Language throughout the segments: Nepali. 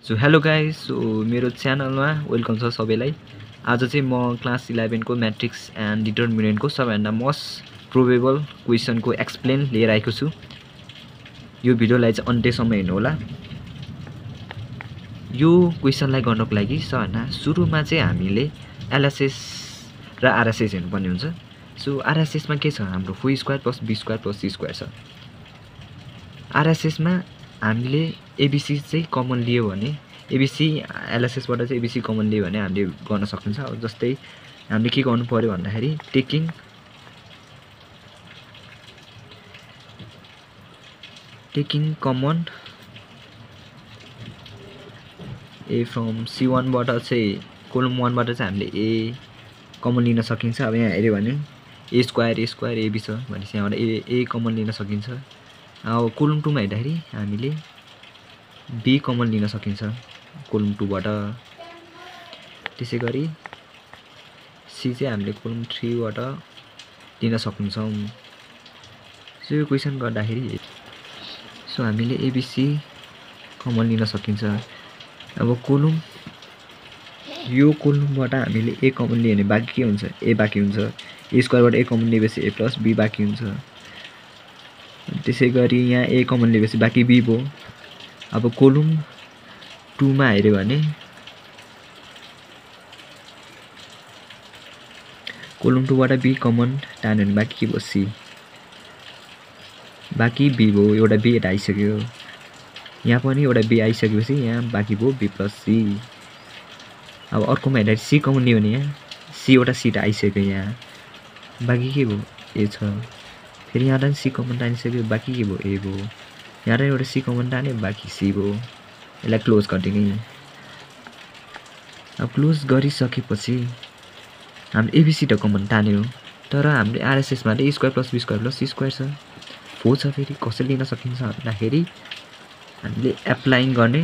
सो हेलो गाइस, सो मेरो च्यानलमा वेलकम छ सबैलाई। आज चाहिँ म क्लास 11 को म्याट्रिक्स एन्ड डिटर्मिनेन्टको सबैभन्दा मोस्ट प्रोबेबल क्वेसनको एक्सप्लेन लिएर आएको छु। यो भिडियोलाई चाहिँ अन्त्यसम्म हेर्नु होला। यो क्वेसनलाई गर्नको लागि सबैभन्दा सुरुमा चाहिँ हामीले एलएचएस र आरएचएस हेर्नुपर्ने हुन्छ। सो आरएचएसमा के छ? हाम्रो 4² + b² + c² छ। आरएचएसमा हामीले एबीसी चाहिँ कमन लियो भने एबीसी एलएचएसबाट चाहिँ एबीसी कमन लियो भने हामीले गर्न सकिन्छ। अब जस्तै हामीले के गर्नु पर्यो भन्दाखेरि taking common A from C1 बाट चाहिँ कोलम 1 बाट चाहिँ हामीले ए कमन लिन सकिन्छ। अब यहाँ हेर्यो भने a² ab छ भनेपछि यहाँबाट ए कमन लिन सकिन्छ। अब कोलम 2 मा हेर्दाखेरि हामीले बी कमन लिन सकिन्छ कोलम 2 बाट। त्यसै गरी सी चाहिँ हामीले कोलम 3 बाट लिन सक्छौं। सो यो क्वेशन गर्दाखेरि सो हामीले एबीसी कमन लिन सकिन्छ। अब यो कोलमबाट हामीले ए कमन लियो भने बाँकी के हुन्छ? ए बाँकी हुन्छ। a² बाट ए कमन लिएपछि a + b बाँकी हुन्छ। त्यसै गरी यहाँ ए कमन लिएपछि बाँकी b भयो। अब कोलम 2 मा हेर्यो भने कोलम 2 बाट b कमन टान्यो भने बाँकी के भयो? c बाँकी b भयो। एउटा b यता आइसक्यो। यहाँ पनि एउटा b आइसकेपछि यहाँ बाँकी भयो b + c। अब अर्कोमा हेर्दा c कमन लियो भने यहाँ c एउटा c आइसक्यो। यहाँ बाँकी के भयो? a छ। फेरि यहाँ c कमन टानिसक्यो, बाँकी के भयो? a भयो। यहाँ एउटा c कमन टान्यो, बाँकी c भयो। यसलाई क्लोज गरिदिने। अब क्लोज गरिसकेपछि हामीले एबीसी त कमन टान्यो, तर हामीले आरएचएसमा a² + b² + c² छ। 4 छ। फेरि कसरी लिन सकिन्छ भन्दाखेरि हामीले एप्लाइङ गर्ने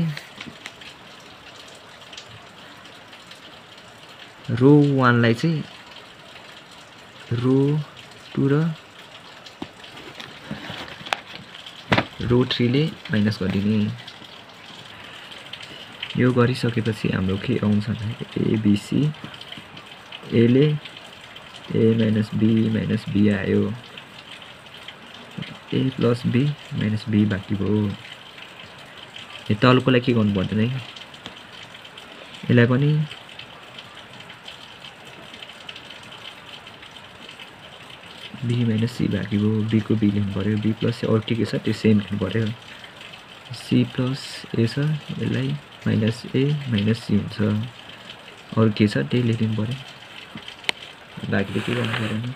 रो 1 लाई चाहिँ रो 2 र रो 3 ले माइनस गरिदिने। यो गरिसकेपछि हाम्रो के आउँछ भन्दाखेरि एबीसी ए ले a - b - b आयो। a + b - b बाँकी भयो। यो तलकोलाई के गर्नु पर्दैन है, यसलाई पनि b - c बाँकी भयो। b को b लेख्नु पर्यो, b + c अरू के छ त्यो सेम लेख्नु पर्यो। c + a छ, यसलाई -a - c हुन्छ। अरू के छ त्यही लेखिदिनु पर्यो, बाँकीले के गर्नु पर्दैन।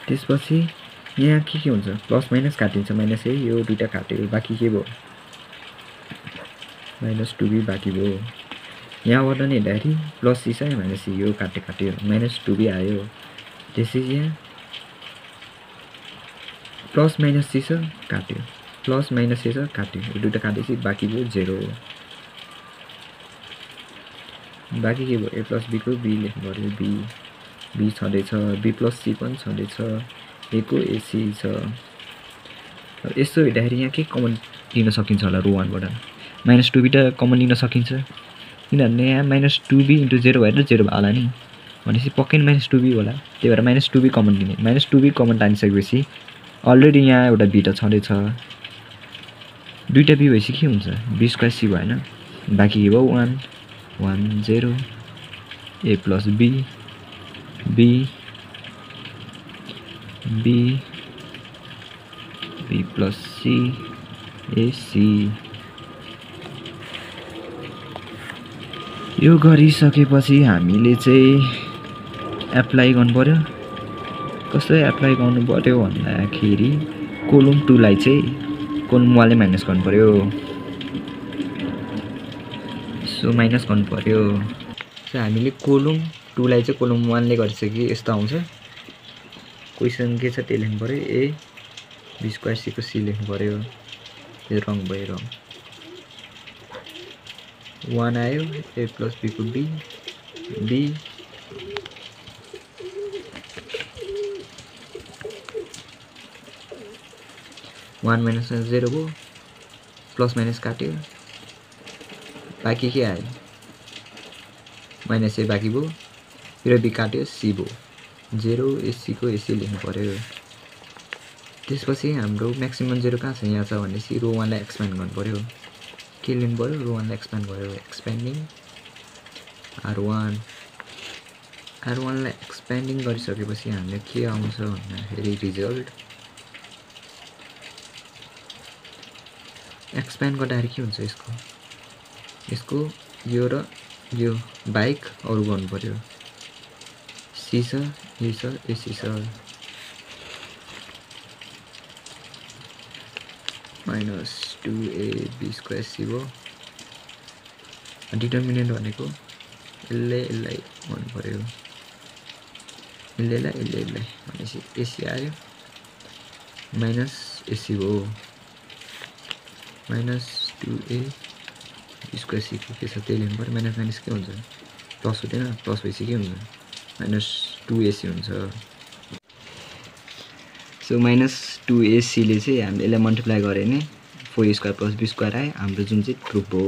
त्यसपछि यहाँ के हुन्छ? प्लस माइनस काटिन्छ, -a यो दुईटा काट्यो, बाँकी के भयो? -2b बाँकी भयो। यहाँबाट नि हेर्दाखेरि +c छ, -c यो काट्यो, -2b आयो। त्यसपछि यहाँ +-c छ, काट्यो, +-a छ, काट्यो, यो दुईटा काटेपछि बाँकी भयो 0। बाँकी के भयो? a + b को b लेख्नु पर्यो, b छँदैछ, b + c पनि छँदैछ, a को ac छ। अब यस्तो हेर्दाखेरि यहाँ के कमन लिन सकिन्छ होला रो 1 बाट? -2b त कमन लिन सकिन्छ, किनभने यहाँ -2b × 0 भएर 0 भयो होला नि, भनेपछि पक्कै -2b होला। त्यही भएर -2b कमन लिने। -2b कमन टानिसकेपछि अलरेडी यहाँ एउटा b त छँदैछ, दुईटा b भएपछि के हुन्छ? b² c भएन, बाँकी के भयो? 1 1 0 a + b b b b + c ac। यो गरिसकेपछि हामीले चाहिँ एप्लाई गर्नु पर्यो। कसरी एप्लाई गर्नु पर्यो भन्दाखेरि कोलम 2 लाई चाहिँ कोलम 1 ले माइनस गर्नु पर्यो। सो माइनस गर्नु पर्यो। सो हामीले कोलम 2 लाई चाहिँ कोलम 1 ले गरिसके यस्तो आउँछ। क्वेसन के छ त्यो लेख्नु पर्यो, a b² c को c लेख्नु पर्यो। यो रङ भयो, रङ 1 आयो, a + b को b 1 माइनस 0 भयो प्लस माइनस काट्यो बाँकी के आयो माइनस ए बाँकी भयो र बी काट्यो सी भयो 0 एसी को एसी लेख्नु पर्यो त्यसपछि हाम्रो म्याक्सिमम 0 कहाँ छ यहाँ छ भनेपछि रो 1 लाई एक्सप्यान्ड गर्नु पर्यो के लिनु पर्यो रो 1 लाई एक्सप्यान्ड गर्यो एक्सप्यान्डिङ R1 लाई एक्सप्यान्डिङ गरिसकेपछि हामीले के आउँछ भन्दाखेरि रिजल्ट एक्सप्यान्ड गर्दाखेरि के हुन्छ यसको यो र यो बाइक अरु गर्नु पर्यो सी छ ए छ एसी छ माइनस 2ab स्क्वायर सी भयो डिटर्मिनेन्ट भनेको यसलाई गर्नु पर्यो यसलाई भनेपछि एसी आयो माइनस एसी भयो माइनस 2a स्क्वायर सी के छ त्यही लेख्नु पर्यो माइनस माइनस के हुन्छ प्लस हुँदैन प्लस भएपछि के हुन्छ माइनस 2ac हुन्छ सो माइनस 2ac ले चाहिँ हामीले यसलाई मल्टिप्लाई गरे भने 4a square plus b square आयो हाम्रो जुन चाहिँ प्रुफ हो